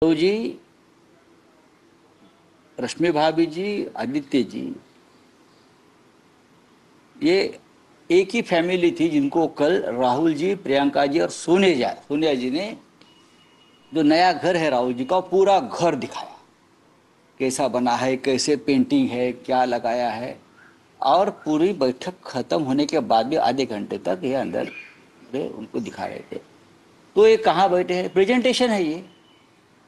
तो जी, रश्मि भाभी जी, आदित्य जी, ये एक ही फैमिली थी जिनको कल राहुल जी, प्रियंका जी और सोनिया जी ने जो नया घर है राहुल जी का, पूरा घर दिखाया। कैसा बना है, कैसे पेंटिंग है, क्या लगाया है। और पूरी बैठक खत्म होने के बाद भी आधे घंटे तक ये अंदर उनको दिखा रहे थे। तो ये कहाँ बैठे हैं? प्रेजेंटेशन है ये।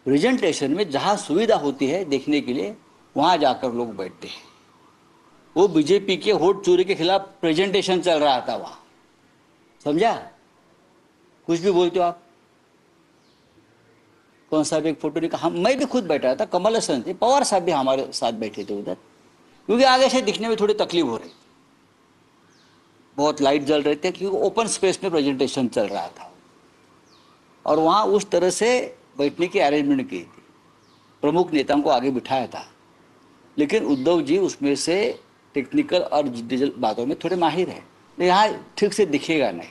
प्रेजेंटेशन में जहाँ सुविधा होती है देखने के लिए, वहां जाकर लोग बैठते हैं। वो बीजेपी के वोट चोरी के खिलाफ प्रेजेंटेशन चल रहा था वहां। समझा? कुछ भी बोलते हो आप। कौन सा भी एक फोटो निकाल, हम मैं भी खुद बैठा था, कमल हसन थे, पवार साहब भी हमारे साथ बैठे थे उधर, क्योंकि आगे से दिखने में थोड़ी तकलीफ हो रही थी। बहुत लाइट जल रहे थे क्योंकि ओपन स्पेस में प्रेजेंटेशन चल रहा था और वहां उस तरह से बैठने की अरेंजमेंट की थी। प्रमुख नेताओं को आगे बिठाया था, लेकिन उद्धव जी उसमें से टेक्निकल और डिजिटल बातों में थोड़े माहिर है। यहाँ ठीक से दिखेगा नहीं,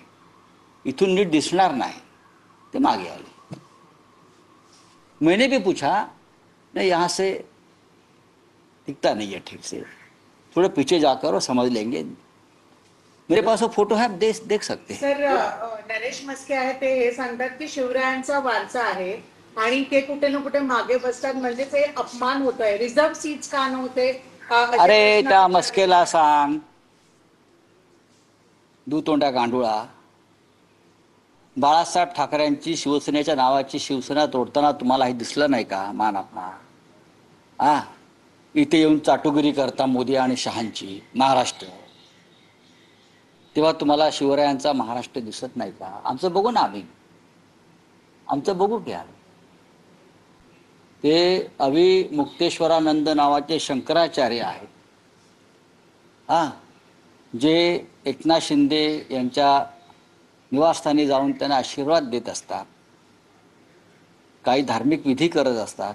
इथून नीट दिसणार नाही, ते मागे आले। मैंने भी पूछा, नहीं यहाँ से दिखता नहीं है ठीक से, थोड़े पीछे जाकर और समझ लेंगे। मेरे पास वो फोटो है, आप देख सकते हैं। सर, नरेश म्हस्के आहे ते हे सांगतात की शिवरायांचा वारसा आहे आणि ते कुठे ना कुठे मागे बसतात, म्हणजे ते अपमान होत आहे, रिझर्व सीट्स का नव्हते असे अरे प्रश्न त्या विचारले मस्केला जातात. सांग, दुतोंड्या गांडुळा, बाळासाहेब ठाकरेंची शिवसेनेच्या नावाची शिवसेना तोडताना तुम्हाला हे दिसलं नाही का? मान आपला हा, इथे येऊन चाटुगिरी करता मोदी आणि शहांची महाराष्ट्र, तेव्हा तुम्हाला शिवरायांचा महाराष्ट्र दिसत नाही का? आमचं बघू ना, आमचं बघू घ्या। ते अविमुक्तेश्वरानंद नावाचे शंकराचार्य आहेत, हा, जे एकनाथ शिंदे यांच्या निवासस्थानी जाऊन त्यांना आशीर्वाद देत असतात, काही धार्मिक विधी करत असतात।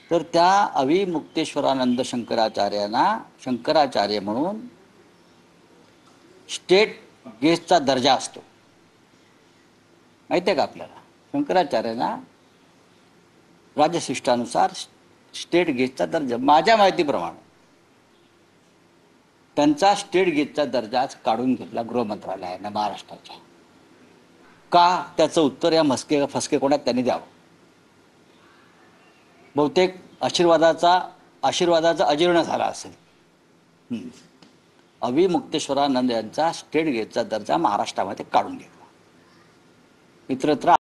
तर त्या अविमुक्तेश्वरानंद शंकराचार्यांना शंकराचार्य म्हणून स्टेट गेस्टचा दर्जा असतो, माहिती आहे का आपल्याला? शंकराचार्यांना राजशिष्टानुसार स्टेट गेस्टचा दर्जा, माझ्या माहितीप्रमाणे त्यांचा स्टेट गेस्टचा दर्जा काढून घेतला गृह मंत्रालयाने महाराष्ट्राच्या। का? त्याचं उत्तर या फसके कोणात त्यांनी द्यावं। बहुतेक आशीर्वादाचा अजीर्ण झाला असेल। अविमुक्तेश्वरानंद यांचा स्टेट गेटचा दर्जा महाराष्ट्रामध्ये काढून घेतला, इतरत्र